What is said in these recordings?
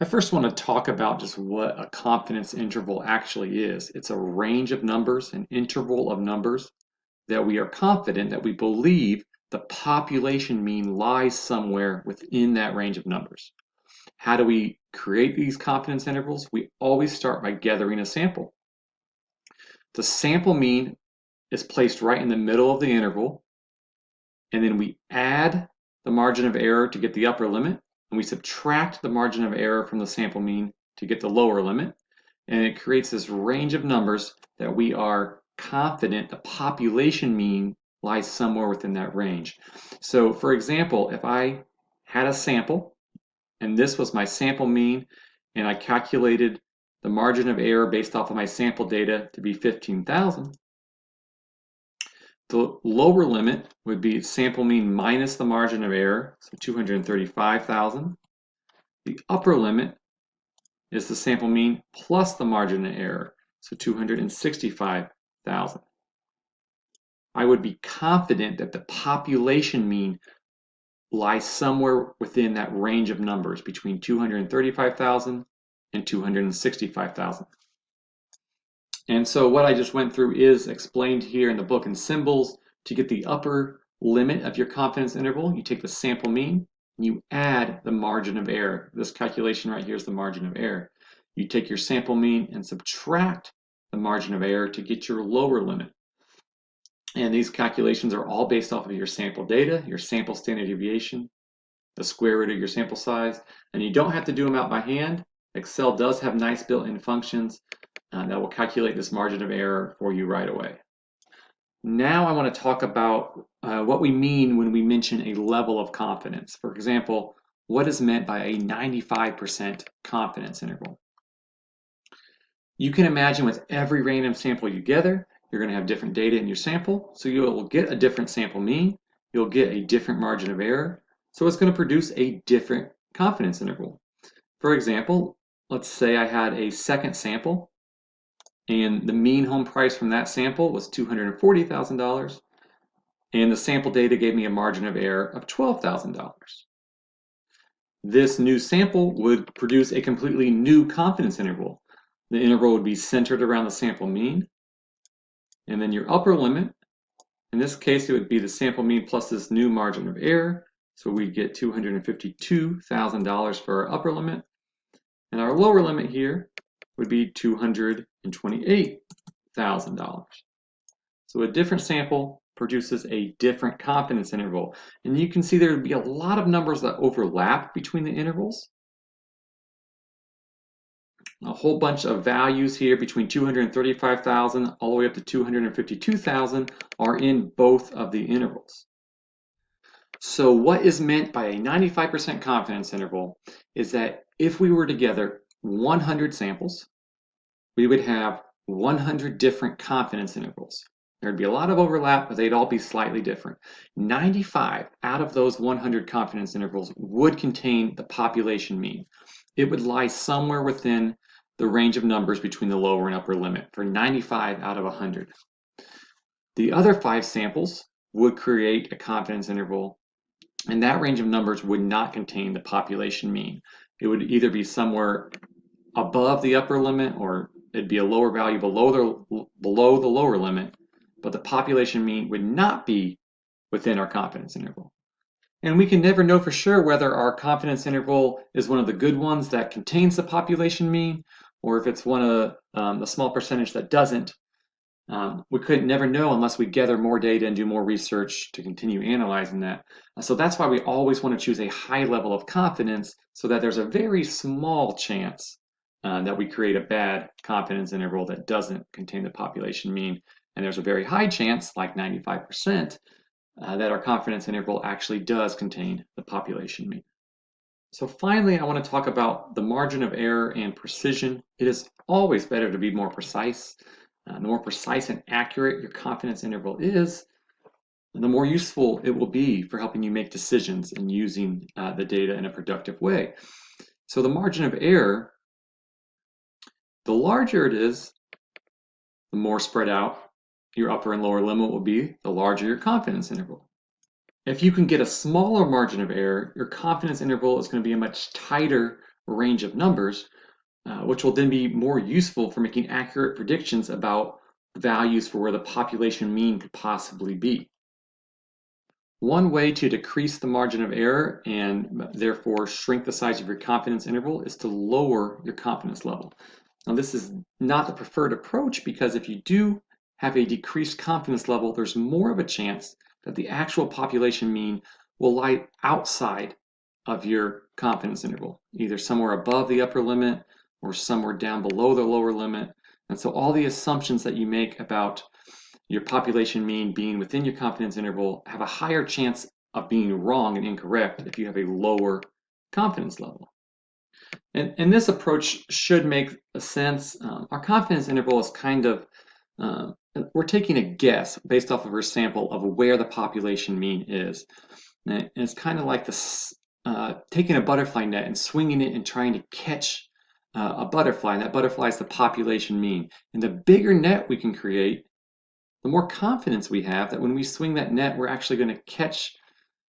I first want to talk about just what a confidence interval actually is. It's a range of numbers, an interval of numbers that we are confident that we believe the population mean lies somewhere within that range of numbers. How do we create these confidence intervals? We always start by gathering a sample. The sample mean is placed right in the middle of the interval, and then we add the margin of error to get the upper limit, and we subtract the margin of error from the sample mean to get the lower limit, and it creates this range of numbers that we are confident the population mean lies somewhere within that range. So for example, if I had a sample and this was my sample mean and I calculated the margin of error based off of my sample data to be 15,000, the lower limit would be sample mean minus the margin of error, so 235,000. The upper limit is the sample mean plus the margin of error, so 265,000. I would be confident that the population mean lies somewhere within that range of numbers between 235,000 and 265,000. And so what I just went through is explained here in the book in symbols. To get the upper limit of your confidence interval, you take the sample mean and you add the margin of error. This calculation right here is the margin of error. You take your sample mean and subtract the margin of error to get your lower limit. And these calculations are all based off of your sample data, your sample standard deviation, the square root of your sample size, and you don't have to do them out by hand. Excel does have nice built-in functions that will calculate this margin of error for you right away. Now I want to talk about what we mean when we mention a level of confidence. For example, what is meant by a 95% confidence interval? You can imagine with every random sample you gather, you're going to have different data in your sample, so you'll get a different sample mean, you'll get a different margin of error, so it's going to produce a different confidence interval. For example, let's say I had a second sample, and the mean home price from that sample was $240,000, and the sample data gave me a margin of error of $12,000. This new sample would produce a completely new confidence interval. The interval would be centered around the sample mean, and then your upper limit, in this case it would be the sample mean plus this new margin of error, so we get $252,000 for our upper limit, and our lower limit here would be $228,000. So a different sample produces a different confidence interval, and you can see there would be a lot of numbers that overlap between the intervals. A whole bunch of values here between 235,000 all the way up to 252,000 are in both of the intervals. So what is meant by a 95% confidence interval is that if we were to gather 100 samples, we would have 100 different confidence intervals. There'd be a lot of overlap, but they'd all be slightly different. 95 out of those 100 confidence intervals would contain the population mean. It would lie somewhere within the range of numbers between the lower and upper limit for 95 out of 100. The other 5 samples would create a confidence interval, and that range of numbers would not contain the population mean. It would either be somewhere above the upper limit or it'd be a lower value below the lower limit, but the population mean would not be within our confidence interval. And we can never know for sure whether our confidence interval is one of the good ones that contains the population mean, or if it's one of the small percentage that doesn't. We could never know unless we gather more data and do more research to continue analyzing that. So that's why we always want to choose a high level of confidence so that there's a very small chance that we create a bad confidence interval that doesn't contain the population mean. And there's a very high chance, like 95%, that our confidence interval actually does contain the population mean. So finally, I want to talk about the margin of error and precision. It is always better to be more precise. The more precise and accurate your confidence interval is, the more useful it will be for helping you make decisions and using the data in a productive way. So the margin of error, the larger it is, the more spread out your upper and lower limit will be, the larger your confidence interval. If you can get a smaller margin of error, your confidence interval is going to be a much tighter range of numbers, which will then be more useful for making accurate predictions about values for where the population mean could possibly be. One way to decrease the margin of error and therefore shrink the size of your confidence interval is to lower your confidence level. Now, this is not the preferred approach because if you do have a decreased confidence level, there's more of a chance that the actual population mean will lie outside of your confidence interval, either somewhere above the upper limit or somewhere down below the lower limit. And so all the assumptions that you make about your population mean being within your confidence interval have a higher chance of being wrong and incorrect if you have a lower confidence level. And this approach should make a sense. Our confidence interval is kind of, we're taking a guess based off of our sample of where the population mean is. And it's kind of like this, taking a butterfly net and swinging it and trying to catch a butterfly. And that butterfly is the population mean. And the bigger net we can create, the more confidence we have that when we swing that net, we're actually going to catch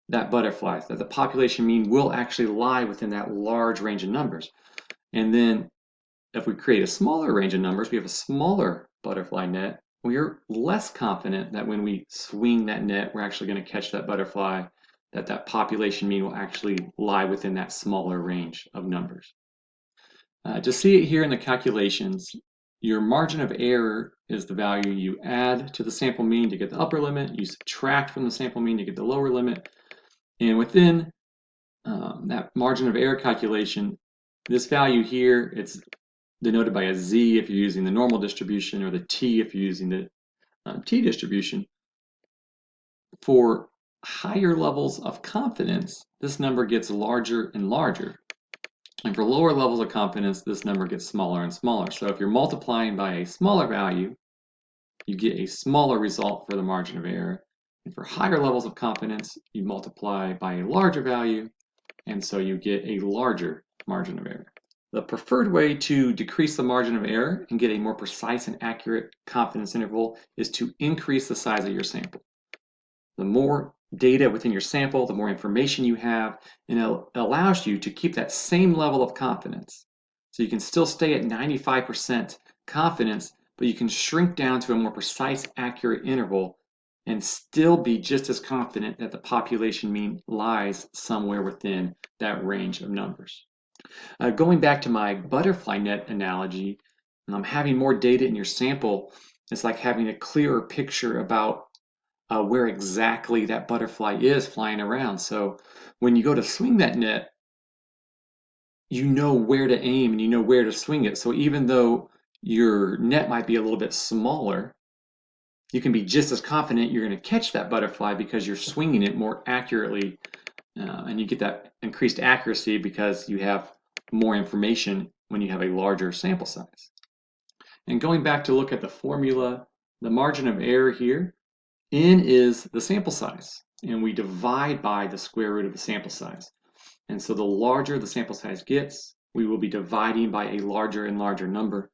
that butterfly, that the population mean will actually lie within that large range of numbers. And then if we create a smaller range of numbers, we have a smaller butterfly net, we're less confident that when we swing that net, we're actually going to catch that butterfly, that population mean will actually lie within that smaller range of numbers. To see it here in the calculations, your margin of error is the value you add to the sample mean to get the upper limit, you subtract from the sample mean to get the lower limit, and within that margin of error calculation, this value here, it's denoted by a z if you're using the normal distribution, or the t if you're using the t-distribution. For higher levels of confidence, this number gets larger and larger. And for lower levels of confidence, this number gets smaller and smaller. So if you're multiplying by a smaller value, you get a smaller result for the margin of error. And for higher levels of confidence, you multiply by a larger value, and so you get a larger margin of error. The preferred way to decrease the margin of error and get a more precise and accurate confidence interval is to increase the size of your sample. The more data within your sample, the more information you have, and it allows you to keep that same level of confidence. So you can still stay at 95% confidence, but you can shrink down to a more precise, accurate interval and still be just as confident that the population mean lies somewhere within that range of numbers. Going back to my butterfly net analogy, having more data in your sample is like having a clearer picture about where exactly that butterfly is flying around. So when you go to swing that net, you know where to aim and you know where to swing it. So even though your net might be a little bit smaller, you can be just as confident you're going to catch that butterfly because you're swinging it more accurately, and you get that increased accuracy because you have more information when you have a larger sample size. And going back to look at the formula, the margin of error here, n is the sample size, and we divide by the square root of the sample size. And so the larger the sample size gets, we will be dividing by a larger and larger number.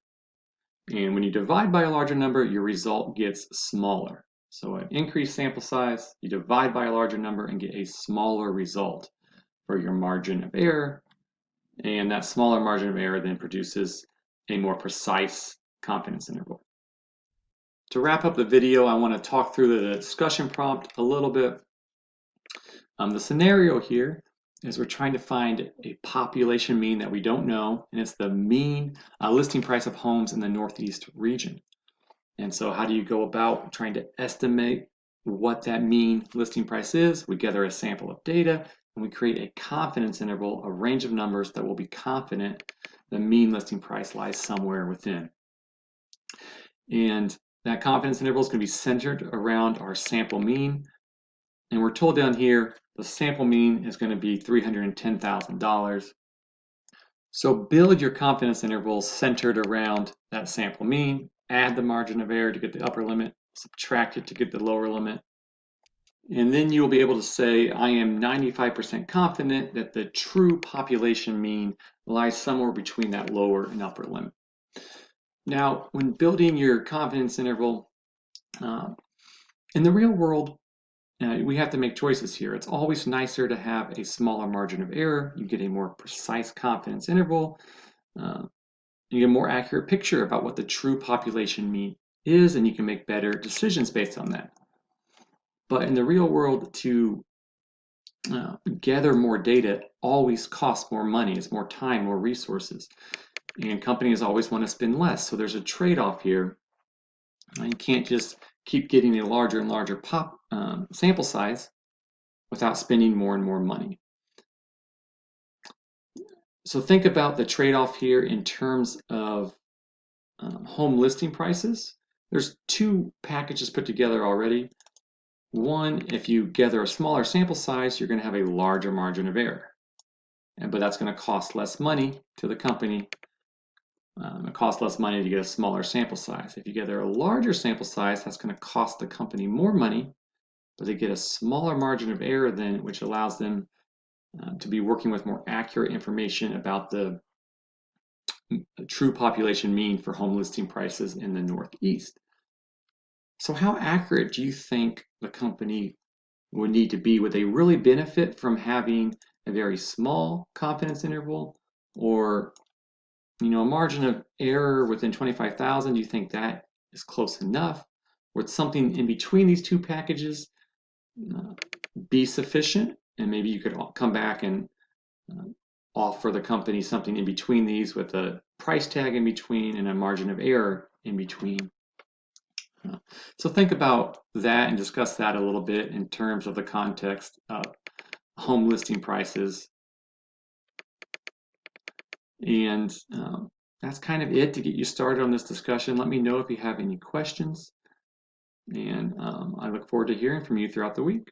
And when you divide by a larger number, your result gets smaller. So an increased sample size, you divide by a larger number and get a smaller result for your margin of error. And that smaller margin of error then produces a more precise confidence interval. To wrap up the video, I want to talk through the discussion prompt a little bit. The scenario here is we're trying to find a population mean that we don't know, and it's the mean listing price of homes in the Northeast region. And so how do you go about trying to estimate what that mean listing price is? We gather a sample of data and we create a confidence interval, a range of numbers that will be confident the mean listing price lies somewhere within. And that confidence interval is going to be centered around our sample mean. And we're told down here the sample mean is going to be $310,000. So build your confidence intervals centered around that sample mean, add the margin of error to get the upper limit, subtract it to get the lower limit. And then you'll be able to say, I am 95% confident that the true population mean lies somewhere between that lower and upper limit. Now, when building your confidence interval, in the real world, we have to make choices here. It's always nicer to have a smaller margin of error. You get a more precise confidence interval. Uh, you get a more accurate picture about what the true population mean is, and you can make better decisions based on that. But in the real world, to gather more data always costs more money. It's more time, more resources. And companies always want to spend less. So there's a trade-off here. You can't just keep getting a larger and larger sample size without spending more and more money. So think about the trade-off here in terms of home listing prices. There's two packages put together already. One, if you gather a smaller sample size, you're going to have a larger margin of error. But that's going to cost less money to the company. It costs less money to get a smaller sample size. If you gather a larger sample size, that's going to cost the company more money, but they get a smaller margin of error then, which allows them to be working with more accurate information about the true population mean for home listing prices in the Northeast. So how accurate do you think the company would need to be? Would they really benefit from having a very small confidence interval, or a margin of error within 25,000? Do you think that is close enough? Would something in between these two packages be sufficient? And maybe you could come back and offer the company something in between these with a price tag in between and a margin of error in between. So think about that and discuss that a little bit in terms of the context of home listing prices. And that's kind of it to get you started on this discussion. Let me know if you have any questions. And I look forward to hearing from you throughout the week.